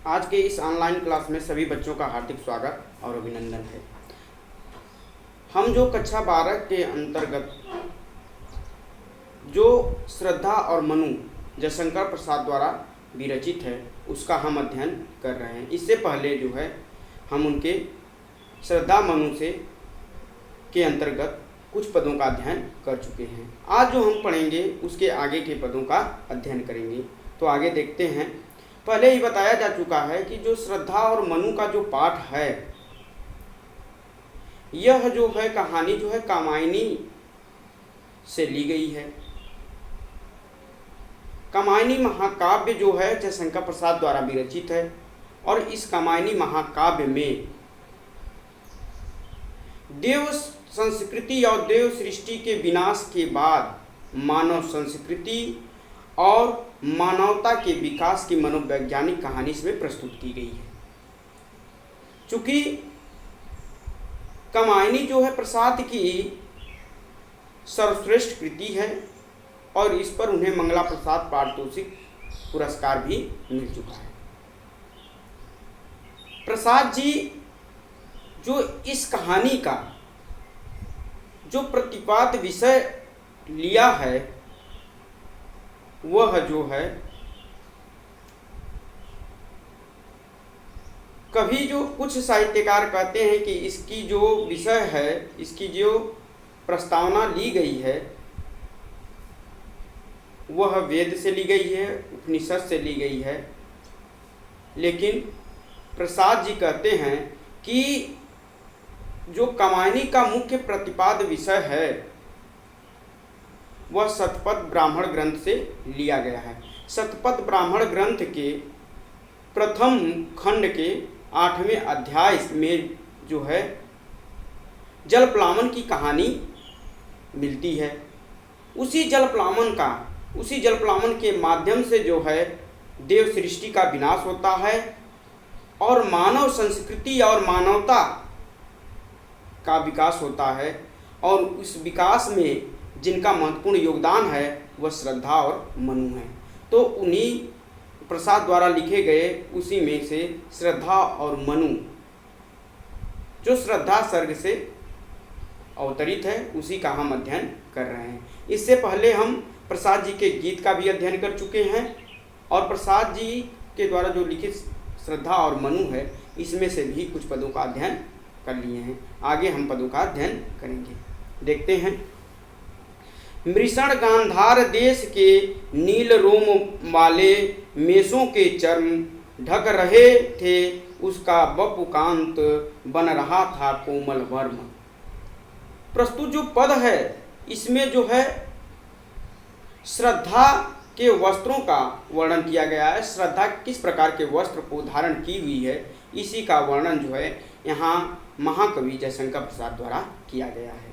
आज के इस ऑनलाइन क्लास में सभी बच्चों का हार्दिक स्वागत और अभिनंदन है। हम जो कक्षा 12 के अंतर्गत जो श्रद्धा और मनु जयशंकर प्रसाद द्वारा विरचित है उसका हम अध्ययन कर रहे हैं। इससे पहले जो है हम उनके श्रद्धा मनु से के अंतर्गत कुछ पदों का अध्ययन कर चुके हैं। आज जो हम पढ़ेंगे उसके आगे के पदों का अध्ययन करेंगे। तो आगे देखते हैं। पहले ही बताया जा चुका है कि जो श्रद्धा और मनु का जो पाठ है, यह जो है कहानी जो है कामायनी से ली गई है। कामायनी महाकाव्य जो है जयशंकर प्रसाद द्वारा विरचित है और इस कामायनी महाकाव्य में देव संस्कृति और देव सृष्टि के विनाश के बाद मानव संस्कृति और मानवता के विकास की मनोवैज्ञानिक कहानी इसमें प्रस्तुत की गई है। चूँकि कामायनी जो है प्रसाद की सर्वश्रेष्ठ कृति है और इस पर उन्हें मंगला प्रसाद पारितोषिक पुरस्कार भी मिल चुका है। प्रसाद जी जो इस कहानी का जो प्रतिपाद्य विषय लिया है वह जो है कभी जो कुछ साहित्यकार कहते हैं कि इसकी जो विषय है, इसकी जो प्रस्तावना ली गई है वह वेद से ली गई है, उपनिषद से ली गई है। लेकिन प्रसाद जी कहते हैं कि जो कामायनी का मुख्य प्रतिपाद्य विषय है वह शतपथ ब्राह्मण ग्रंथ से लिया गया है। शतपथ ब्राह्मण ग्रंथ के प्रथम खंड के 8वें अध्याय में जो है जलप्लावन की कहानी मिलती है। उसी जलप्लावन के माध्यम से जो है देव सृष्टि का विनाश होता है और मानव संस्कृति और मानवता का विकास होता है और उस विकास में जिनका महत्वपूर्ण योगदान है वह श्रद्धा और मनु है। तो उन्हीं प्रसाद द्वारा लिखे गए उसी में से श्रद्धा और मनु, जो श्रद्धा सर्ग से अवतरित है, उसी का हम अध्ययन कर रहे हैं। इससे पहले हम प्रसाद जी के गीत का भी अध्ययन कर चुके हैं और प्रसाद जी के द्वारा जो लिखित श्रद्धा और मनु है इसमें से भी कुछ पदों का अध्ययन कर लिए हैं। आगे हम पदों का अध्ययन करेंगे। देखते हैं। मृषण गांधार देश के नील रोम वाले मेषों के चर्म ढक रहे थे, उसका वपुकांत बन रहा था कोमल वर्म। प्रस्तुत जो पद है इसमें जो है श्रद्धा के वस्त्रों का वर्णन किया गया है। श्रद्धा किस प्रकार के वस्त्र को धारण की हुई है इसी का वर्णन जो है यहाँ महाकवि जयशंकर प्रसाद द्वारा किया गया है।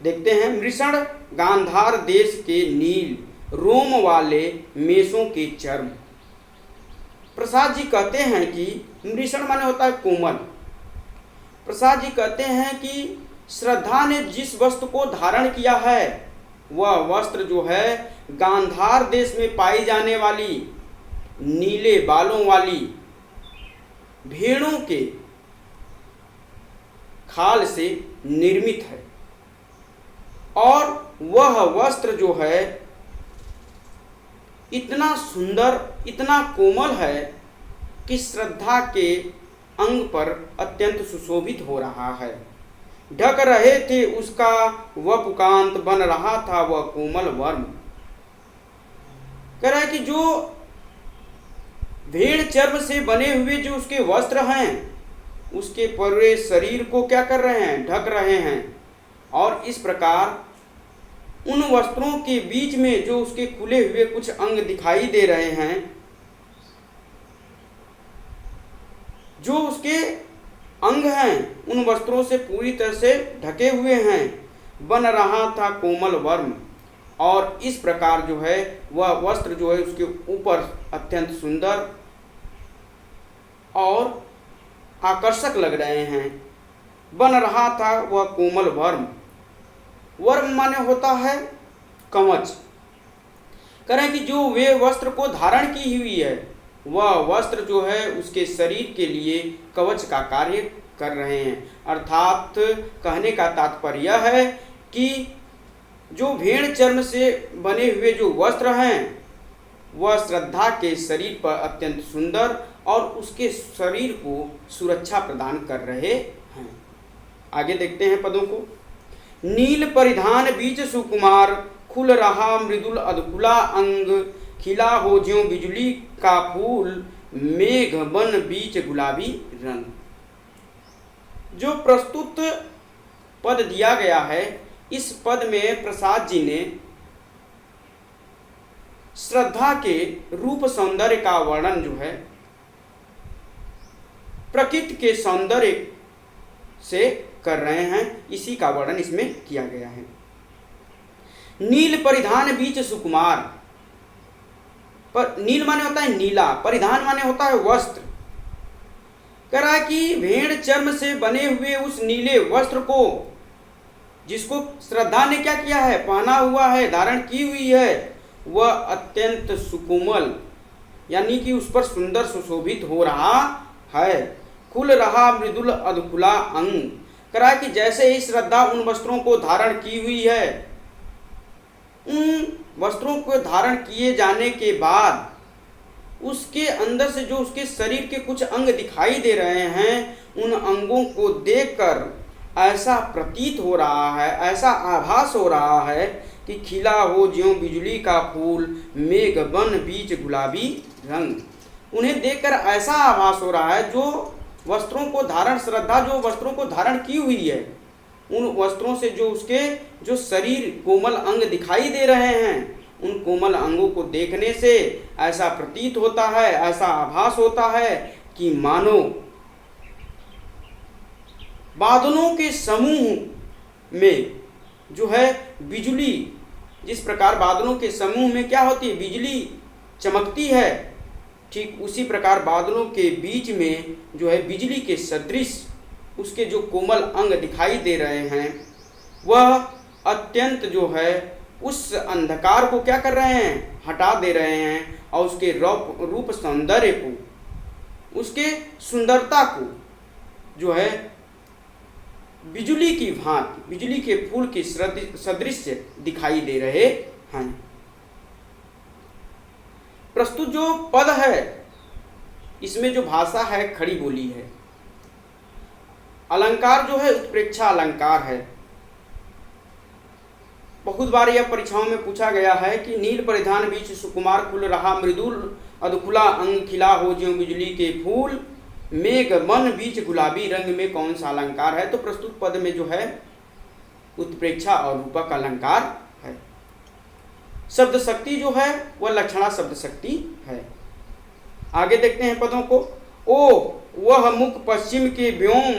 देखते हैं। मृषण गांधार देश के नील रोम वाले मेषों के चर्म। प्रसाद जी कहते हैं कि मृषण माने होता है कोमल। प्रसाद जी कहते हैं कि श्रद्धा ने जिस वस्त्र को धारण किया है वह वस्त्र जो है गांधार देश में पाई जाने वाली नीले बालों वाली भेड़ों के खाल से निर्मित है और वह वस्त्र जो है इतना सुंदर, इतना कोमल है कि श्रद्धा के अंग पर अत्यंत सुशोभित हो रहा है। ढक रहे थे उसका वपुकांत बन रहा था वह कोमल वर्म। कह रहा है कि जो भेड़ चर्म से बने हुए जो उसके वस्त्र हैं उसके पूरे शरीर को क्या कर रहे हैं, ढक रहे हैं और इस प्रकार उन वस्त्रों के बीच में जो उसके खुले हुए कुछ अंग दिखाई दे रहे हैं, जो उसके अंग हैं उन वस्त्रों से पूरी तरह से ढके हुए हैं। बन रहा था कोमल वर्म और इस प्रकार जो है वह वस्त्र जो है उसके ऊपर अत्यंत सुंदर और आकर्षक लग रहे हैं। बन रहा था वह कोमल वर्म। वर्म माने होता है कवच। करें कि जो वे वस्त्र को धारण की हुई है वह वस्त्र जो है उसके शरीर के लिए कवच का कार्य कर रहे हैं। अर्थात कहने का तात्पर्य यह है कि जो भेड़ चर्म से बने हुए जो वस्त्र हैं वह श्रद्धा के शरीर पर अत्यंत सुंदर और उसके शरीर को सुरक्षा प्रदान कर रहे हैं। आगे देखते हैं पदों को। नील परिधान बीच सुकुमार, खुल रहा मृदुल अधकुला अंग, खिला हो ज्यों बिजली का फूल, मेघ बन बीच गुलाबी रंग। जो प्रस्तुत पद दिया गया है, इस पद में प्रसाद जी ने श्रद्धा के रूप सौंदर्य का वर्णन जो है प्रकृति के सौंदर्य से कर रहे हैं, इसी का वर्णन इसमें किया गया है। नील परिधान बीच सुकुमार, पर नील माने होता है नीला, परिधान माने होता है वस्त्र। कह रहा है कि भेड़ चर्म से बने हुए उस नीले वस्त्र को, जिसको श्रद्धा ने क्या किया है, पहना हुआ है, धारण की हुई है, वह अत्यंत सुकोमल यानी कि उस पर सुंदर सुशोभित हो रहा है। खुल रहा मृदुल अधकुला अंग, कह रहा है कि जैसे ही श्रद्धा उन वस्त्रों को धारण की हुई है, उन वस्त्रों को धारण किए जाने के बाद उसके अंदर से जो उसके शरीर के कुछ अंग दिखाई दे रहे हैं, उन अंगों को देखकर ऐसा प्रतीत हो रहा है, ऐसा आभास हो रहा है कि खिला हो ज्यों बिजली का फूल, मेघ बन बीच गुलाबी रंग। उन्हें देखकर ऐसा आभास हो रहा है, जो वस्त्रों को धारण, श्रद्धा जो वस्त्रों को धारण की हुई है, उन वस्त्रों से जो उसके जो शरीर कोमल अंग दिखाई दे रहे हैं, उन कोमल अंगों को देखने से ऐसा प्रतीत होता है, ऐसा आभास होता है कि मानो बादलों के समूह में जो है बिजली, जिस प्रकार बादलों के समूह में क्या होती है, बिजली चमकती है, ठीक उसी प्रकार बादलों के बीच में जो है बिजली के सदृश उसके जो कोमल अंग दिखाई दे रहे हैं, वह अत्यंत जो है उस अंधकार को क्या कर रहे हैं, हटा दे रहे हैं, और उसके रूप सौंदर्य को, उसके सुंदरता को जो है बिजली की भांति, बिजली के फूल की सदृश दिखाई दे रहे हैं। प्रस्तुत जो पद है, इसमें जो भाषा है खड़ी बोली है, अलंकार जो है उत्प्रेक्षा अलंकार है। बहुत बार यह परीक्षाओं में पूछा गया है कि नील परिधान बीच सुकुमार, खुल रहा मृदुल अधकुला अंग, खिला हो ज्यों बिजली के फूल, मेघ बन बीच गुलाबी रंग में कौन सा अलंकार है। तो प्रस्तुत पद में जो है उत्प्रेक्षा और रूपक अलंकार है। शब्द शक्ति जो है वह लक्षणा शब्द शक्ति है। आगे देखते हैं पदों को। ओ वह मुख पश्चिम के व्योम,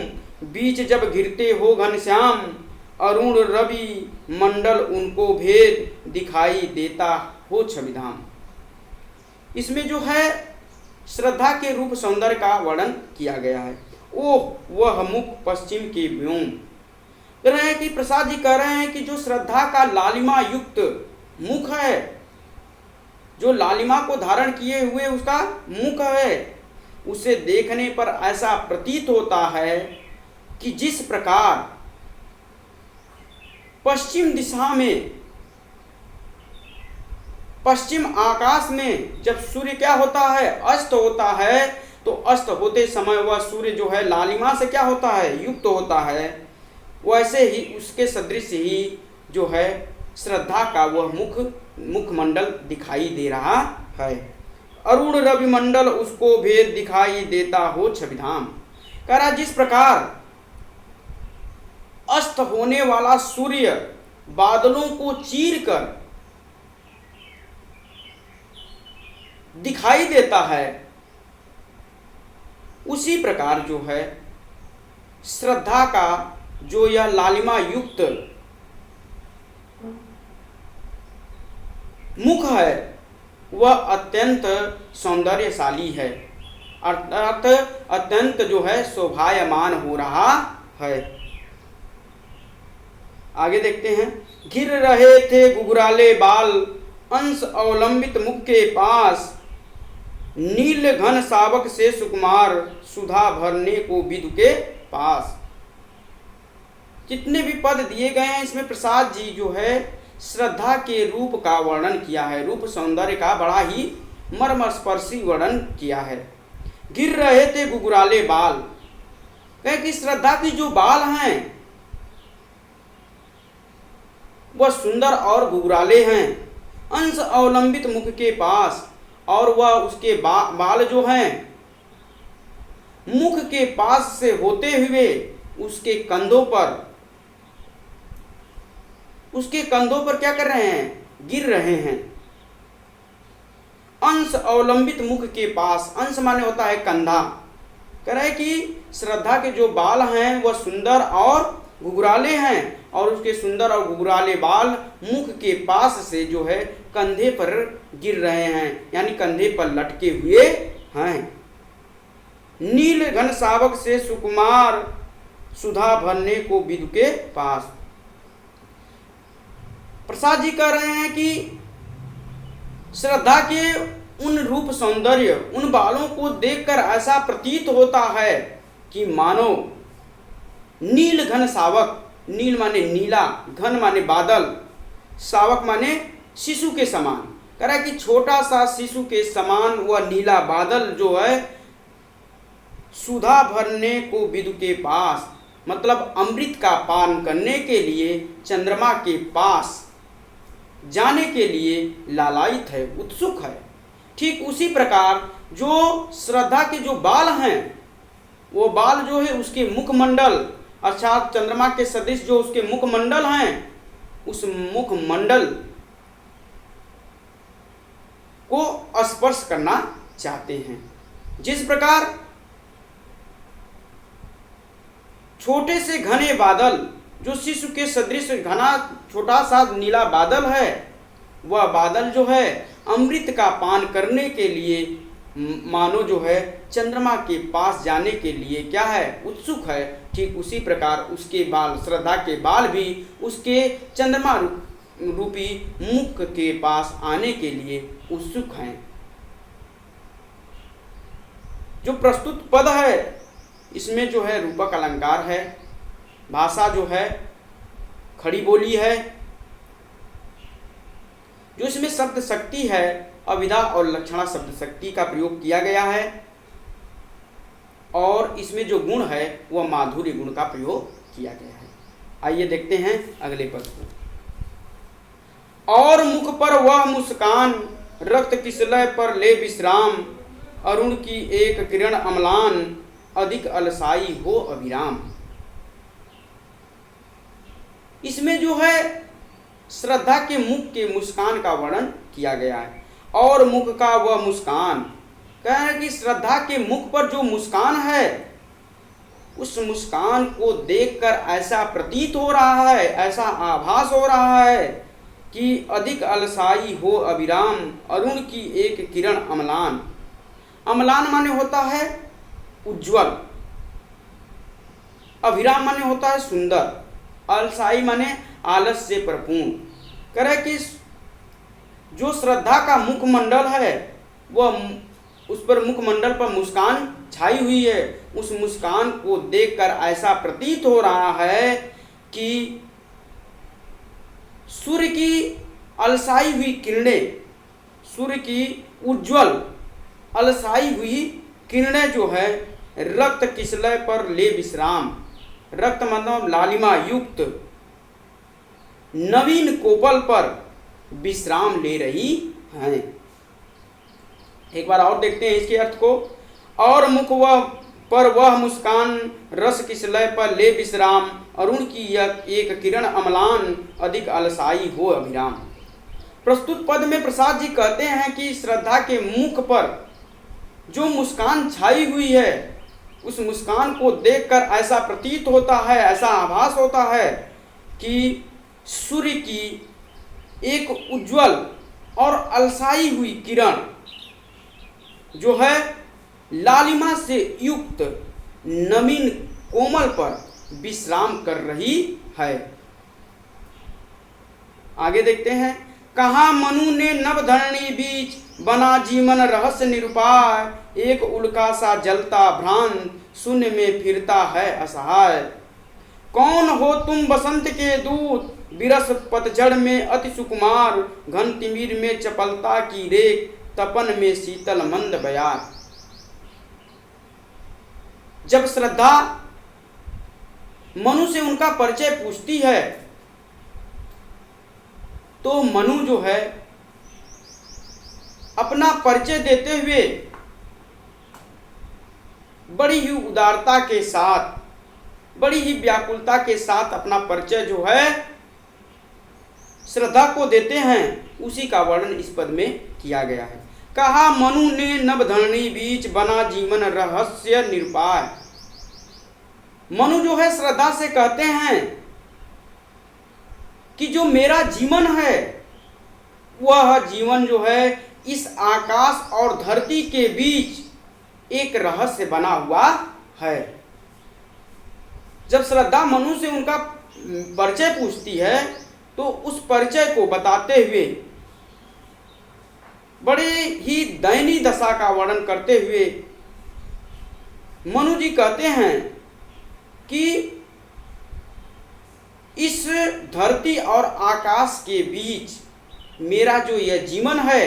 बीच जब घिरते हो घनश्याम, अरुण रवि मंडल उनको भेद, दिखाई देता हो छविधाम। इसमें जो है श्रद्धा के रूप सौंदर्य का वर्णन किया गया है। ओह वह मुख पश्चिम के व्योम, कह रहे हैं कि प्रसाद जी कह रहे हैं कि जो श्रद्धा का लालिमा युक्त मुख है, जो लालिमा को धारण किए हुए उसका मुख है, उसे देखने पर ऐसा प्रतीत होता है कि जिस प्रकार पश्चिम दिशा में, पश्चिम आकाश में जब सूर्य क्या होता है, अस्त होता है, तो अस्त होते समय वह सूर्य जो है लालिमा से क्या होता है, युक्त होता है, वैसे ही उसके सदृश ही जो है श्रद्धा का वह मुखमंडल दिखाई दे रहा है। अरुण रवि मंडल उसको भेद, दिखाई देता हो छविधाम। कह रहा जिस प्रकार अस्त होने वाला सूर्य बादलों को चीरकर दिखाई देता है, उसी प्रकार जो है श्रद्धा का जो यह लालिमा युक्त मुख है वह अत्यंत सौंदर्यशाली है, अर्थात अत्यंत जो है शोभायमान हो रहा है। आगे देखते हैं। घिर रहे थे घुघराले बाल, अंश अवलंबित मुख के पास, नील घन सावक से सुकुमार, सुधा भरने को विदु के पास। जितने भी पद दिए गए हैं इसमें प्रसाद जी जो है श्रद्धा के रूप का वर्णन किया है, रूप सौंदर्य का बड़ा ही मर्मस्पर्शी वर्णन किया है। गिर रहे थे गुगुराले बाल, कहे कि श्रद्धा की जो बाल हैं वह सुंदर और गुगुराले हैं। अंश अवलंबित मुख के पास, और वह उसके बाल जो हैं मुख के पास से होते हुए उसके कंधों पर क्या कर रहे हैं, गिर रहे हैं। अंश अवलंबित मुख के पास, अंश माने होता है कंधा। कह रहे कि श्रद्धा के जो बाल हैं वह सुंदर और घुघराले हैं, और उसके सुंदर और घुघराले बाल मुख के पास से जो है कंधे पर गिर रहे हैं, यानी कंधे पर लटके हुए हैं। नील घन सावक से सुकुमार, सुधा भरने को विदु के पास। प्रसाद जी कह रहे हैं कि श्रद्धा के उन रूप सौंदर्य, उन बालों को देखकर ऐसा प्रतीत होता है कि मानो नील घन सावक, नील माने नीला, घन माने बादल, सावक माने शिशु के समान। कह रहा है कि छोटा सा शिशु के समान वह नीला बादल जो है सुधा भरने को विदु के पास, मतलब अमृत का पान करने के लिए चंद्रमा के पास जाने के लिए लालायित है, उत्सुक है। ठीक उसी प्रकार जो श्रद्धा के जो बाल हैं, वो बाल जो है उसके मुखमंडल, अर्थात चंद्रमा के सदृश जो उसके मुखमंडल हैं, उस मुखमंडल को स्पर्श करना चाहते हैं। जिस प्रकार छोटे से घने बादल, जो शिशु के सदृश घना छोटा सा नीला बादल है, वह बादल जो है अमृत का पान करने के लिए मानो जो है चंद्रमा के पास जाने के लिए क्या है, उत्सुक है। ठीक उसी प्रकार उसके बाल, श्रद्धा के बाल भी उसके चंद्रमा रूपी मुख के पास आने के लिए उत्सुक हैं। जो प्रस्तुत पद है इसमें जो है रूपक अलंकार है, भाषा जो है खड़ी बोली है, जो इसमें शब्द शक्ति है, अविधा और लक्षणा शब्द शक्ति का प्रयोग किया गया है, और इसमें जो गुण है वह माधुर्य गुण का प्रयोग किया गया है। आइए देखते हैं अगले पद को। और मुख पर वह मुस्कान, रक्त किसलय पर ले विश्राम, अरुण की एक किरण अम्लान, अधिक अलसाई हो अभिराम। इसमें जो है श्रद्धा के मुख के मुस्कान का वर्णन किया गया है। और मुख का वह मुस्कान, कह रहे हैं कि श्रद्धा के मुख पर जो मुस्कान है, उस मुस्कान को देखकर ऐसा प्रतीत हो रहा है, ऐसा आभास हो रहा है कि अधिक अलसाई हो अभिराम, अरुण की एक किरण अम्लान। अम्लान माने होता है उज्ज्वल, अभिराम माने होता है सुंदर, अलसाई माने आलस से परिपूर्ण। कह रहे कि जो श्रद्धा का मुखमंडल है वह उस पर मुखमंडल पर मुस्कान छाई हुई है, उस मुस्कान को देखकर ऐसा प्रतीत हो रहा है कि सूर्य की अलसाई हुई किरणें, सूर्य की उज्ज्वल अलसाई हुई किरणें जो है रक्त किसलय पर ले विश्राम, रक्त मतलब लालिमा युक्त नवीन कोपल पर विश्राम ले रही हैं। एक बार और देखते हैं इसके अर्थ को। और मुख पर वह मुस्कान, रस किसलय पर ले विश्राम, अरुण की यह एक किरण अम्लान, अधिक अलसाई हो अभिराम। प्रस्तुत पद में प्रसाद जी कहते हैं कि श्रद्धा के मुख पर जो मुस्कान छाई हुई है, उस मुस्कान को देखकर ऐसा प्रतीत होता है, ऐसा आभास होता है कि सूर्य की एक उज्ज्वल और अलसाई हुई किरण जो है लालिमा से युक्त नवीन कोमल पर विश्राम कर रही है। आगे देखते हैं। कहाँ मनु ने नव धरणी बीच, बना जीवन रहस्य निरुपाय, एक उल्का सा जलता भ्रांत शून्य में फिरता है असहाय। कौन हो तुम बसंत के दूत, विरस पतझड़ में अति सुकुमार, घन तिमिर में चपलता की रेख, तपन में शीतल मंद बयार। जब श्रद्धा मनु से उनका परिचय पूछती है तो मनु जो है अपना परिचय देते हुए बड़ी ही उदारता के साथ, बड़ी ही व्याकुलता के साथ अपना परिचय जो है श्रद्धा को देते हैं, उसी का वर्णन इस पद में किया गया है। कहा मनु ने नभधरणी बीच, बना जीवन रहस्य निरुपाय। मनु जो है श्रद्धा से कहते हैं कि जो मेरा जीवन है वह जीवन जो है इस आकाश और धरती के बीच एक रहस्य बना हुआ है। जब श्रद्धा मनु से उनका परिचय पूछती है तो उस परिचय को बताते हुए बड़े ही दयनीय दशा का वर्णन करते हुए मनु जी कहते हैं कि इस धरती और आकाश के बीच मेरा जो यह जीवन है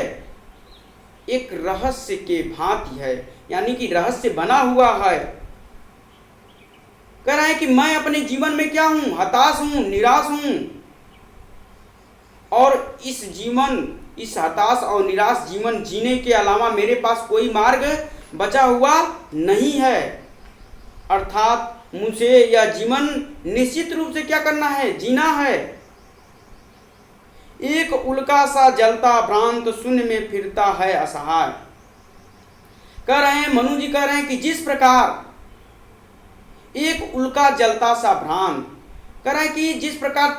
एक रहस्य के भांति है, यानी कि रहस्य बना हुआ है। कह रहा है कि मैं अपने जीवन में क्या हूं, हताश हूं, निराश हूं, और इस हताश और निराश जीवन जीने के अलावा मेरे पास कोई मार्ग बचा हुआ नहीं है। अर्थात मुझे यह जीवन निश्चित रूप से क्या करना है, जीना है। एक उल्का सा जलता भ्रांत शून्य में फिरता है असहाय। कह रहे हैं मनु जी, कह रहे हैं कि जिस प्रकार एक उल्का जलता सा भ्रांत, कह रहे हैं कि जिस प्रकार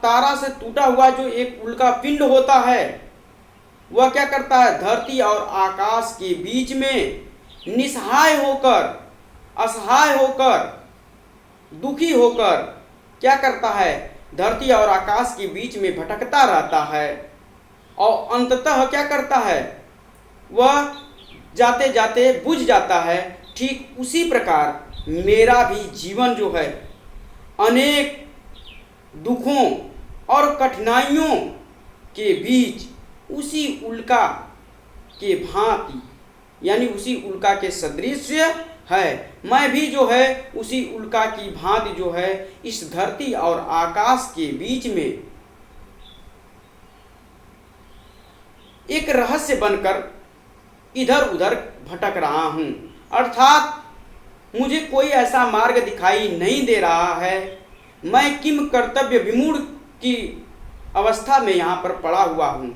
तारा से टूटा हुआ जो एक उल्का पिंड होता है वह क्या करता है, धरती और आकाश के बीच में निसहाय होकर, असहाय होकर, दुखी होकर क्या करता है, धरती और आकाश के बीच में भटकता रहता है और अंततः क्या करता है, वह जाते जाते बुझ जाता है। ठीक उसी प्रकार मेरा भी जीवन जो है अनेक दुखों और कठिनाइयों के बीच उसी उल्का के भांति, यानी उसी उल्का के सदृश है। मैं भी जो है उसी उल्का की भांति जो है इस धरती और आकाश के बीच में एक रहस्य बनकर इधर उधर भटक रहा हूं। अर्थात मुझे कोई ऐसा मार्ग दिखाई नहीं दे रहा है। मैं किम कर्तव्य विमूढ़ की अवस्था में यहां पर पड़ा हुआ हूं।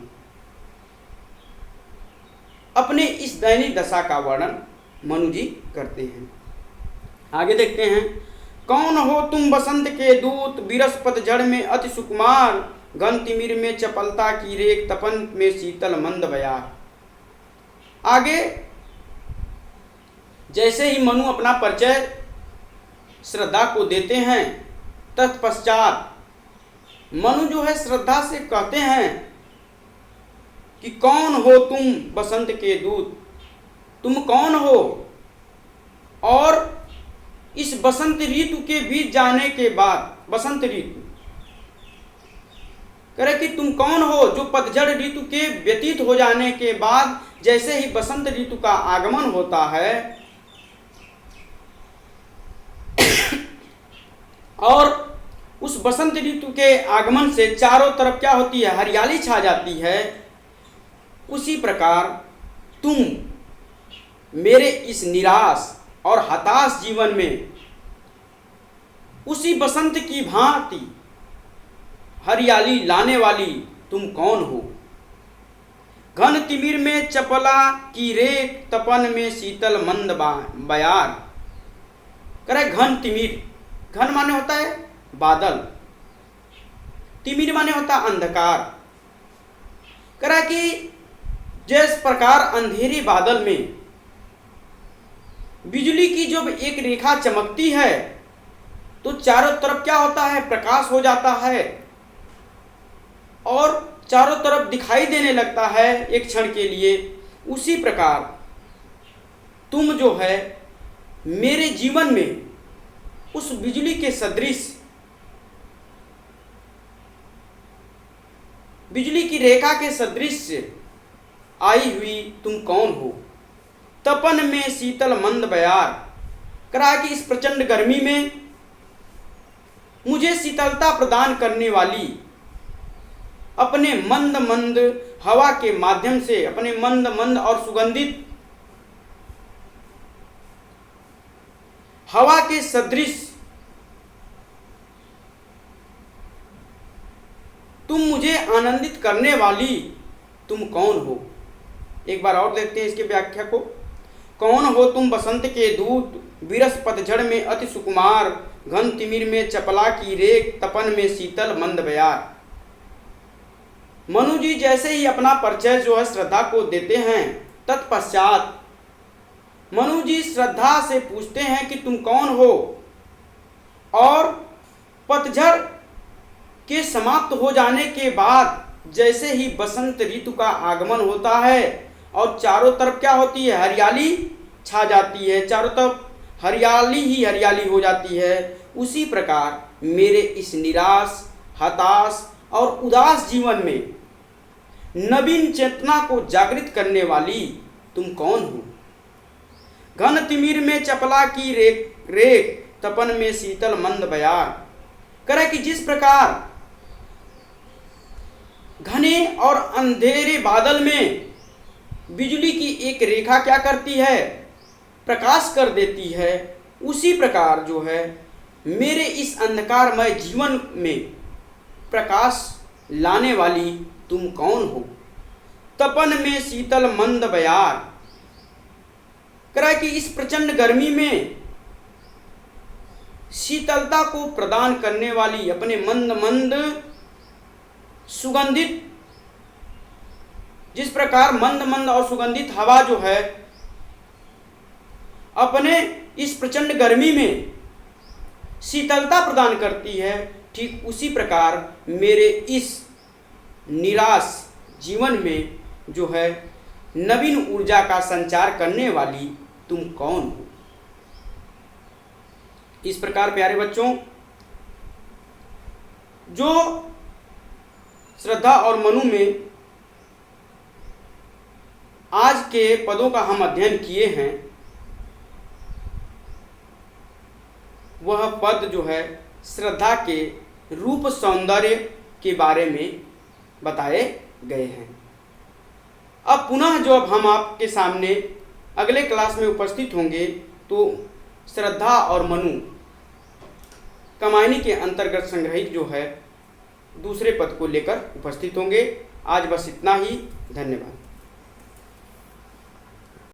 अपने इस दयनीय दशा का वर्णन मनु जी करते हैं। आगे देखते हैं। कौन हो तुम बसंत के दूत, विरस पतझड़ में अति सुकुमार, घन तिमिर में चपलता की रेख, तपन में शीतल मंद बयार। आगे जैसे ही मनु अपना परिचय श्रद्धा को देते हैं, तत्पश्चात मनु जो है श्रद्धा से कहते हैं कि कौन हो तुम बसंत के दूत, तुम कौन हो, और इस बसंत ऋतु के बीत जाने के बाद, बसंत ऋतु करे कि तुम कौन हो जो पतझड़ ऋतु के व्यतीत हो जाने के बाद जैसे ही बसंत ऋतु का आगमन होता है और उस बसंत ऋतु के आगमन से चारों तरफ क्या होती है, हरियाली छा जाती है। उसी प्रकार तुम मेरे इस निराश और हताश जीवन में उसी बसंत की भांति हरियाली लाने वाली तुम कौन हो। घन तिमिर में चपला की रेख, तपन में शीतल मंद बयार। करे घन तिमिर, घन माने होता है बादल, तिमिर माने होता अंधकार। करा कि जिस प्रकार अंधेरे बादल में बिजली की जब एक रेखा चमकती है तो चारों तरफ क्या होता है, प्रकाश हो जाता है और चारों तरफ दिखाई देने लगता है एक क्षण के लिए। उसी प्रकार तुम जो है मेरे जीवन में उस बिजली के सदृश, बिजली की रेखा के सदृश आई हुई तुम कौन हो। तपन में शीतल मंद बयार, करा कि इस प्रचंड गर्मी में मुझे शीतलता प्रदान करने वाली, अपने मंद मंद हवा के माध्यम से, अपने मंद मंद और सुगंधित हवा के सदृश तुम मुझे आनंदित करने वाली तुम कौन हो। एक बार और देखते हैं इसके व्याख्या को। कौन हो तुम बसंत के दूत, विरस पतझड़ में अति सुकुमार, घन तिमिर में चपला की रेख, तपन में शीतल मंद बयार। मनु जी जैसे ही अपना परिचय जो है श्रद्धा को देते हैं, तत्पश्चात मनु जी श्रद्धा से पूछते हैं कि तुम कौन हो। और पतझड़ के समाप्त हो जाने के बाद जैसे ही बसंत ऋतु का आगमन होता है और चारों तरफ क्या होती है, हरियाली छा जाती है, चारों तरफ हरियाली ही हरियाली हो जाती है, उसी प्रकार मेरे इस निराश, हताश और उदास जीवन में नवीन चेतना को जागृत करने वाली तुम कौन हो। घन तिमिर में चपला की रेख रेख, तपन में शीतल मंद बयार। करे कि जिस प्रकार घने और अंधेरे बादल में बिजली की एक रेखा क्या करती है, प्रकाश कर देती है, उसी प्रकार जो है मेरे इस अंधकारमय जीवन में प्रकाश लाने वाली तुम कौन हो। तपन में शीतल मंद बयार, करा कि इस प्रचंड गर्मी में शीतलता को प्रदान करने वाली, अपने मंद मंद सुगंधित, जिस प्रकार मंद मंद और सुगंधित हवा जो है अपने इस प्रचंड गर्मी में शीतलता प्रदान करती है, ठीक उसी प्रकार मेरे इस निराश जीवन में जो है नवीन ऊर्जा का संचार करने वाली तुम कौन हो। इस प्रकार प्यारे बच्चों, जो श्रद्धा और मनु में आज के पदों का हम अध्ययन किए हैं, वह पद जो है श्रद्धा के रूप सौंदर्य के बारे में बताए गए हैं। अब पुनः जो अब हम आपके सामने अगले क्लास में उपस्थित होंगे तो श्रद्धा और मनु कामायनी के अंतर्गत संग्रहित जो है दूसरे पद को लेकर उपस्थित होंगे। आज बस इतना ही। धन्यवाद।